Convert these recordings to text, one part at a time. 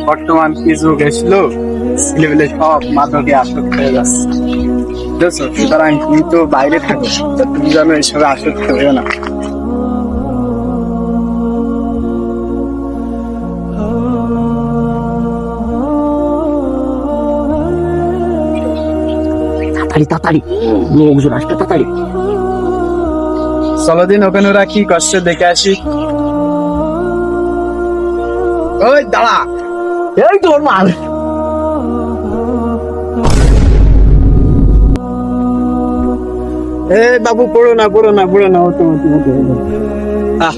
বর্তমান কি যুগ এসলো, ছেলেপেলে সব মাদকে আসক্ত হয়ে যাচ্ছে, বুঝেছো? সুতরাং তুমি তো বাইরে থাকো, তো তুমি যেন এইসবে আসক্ত হয়েও না। তাড়াতাড়ি তাড়াতাড়ি, লোকজন আসবে, তাড়াতাড়ি। চলো দিন ওখানে ওরা কি করছে দেখে আসি। ওই দাঁড়া, এই তোর মাল। এ বাবু পড়ো না পড়ো না পড়ো না, ওতো ওতো ওতো ওতো। আহ,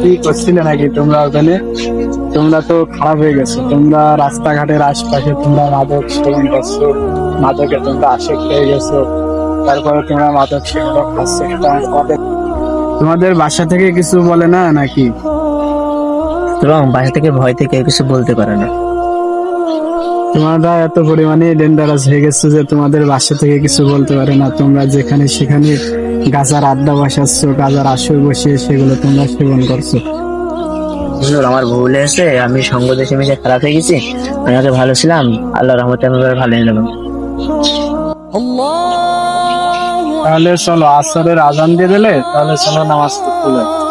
কি করছিলে নাকি তোমরা ওখানে? তোমরা তো খারাপ হয়ে গেছো, তোমরা রাস্তাঘাটের আশপাশে তোমরা মাদক সেবন করছো, মাদকে তোমরা আসক্ত হয়ে গেছো, তারপরে তোমরা মাদক সেবন খাচ্ছো। তোমাদের বাসা থেকে কিছু বলে না নাকি? এবং বাসা থেকে ভয় থেকে কিছু বলতে পারে না। তোমরা এত পরিমাণে ডেঞ্জারাস হয়ে গেছো যে তোমাদের বাসা থেকে কিছু বলতে পারে না। তোমরা যেখানে সেখানে গাজার আড্ডা বসাচ্ছ, গাজার আসর বসিয়ে সেগুলো তোমরা সেবন করছো। হুজুর, আমার ভুল হয়েছে, আমি সঙ্গ দেশে মিশে খারাপ হয়ে গেছি। আমি আগে ভালো ছিলাম, আল্লাহর রহমতে আমি এবার ভালো হয়ে গেলাম। তাহলে চলো, আসরের আজান দিয়ে দিলে, তাহলে চলো নামাজ পড়তে যাই।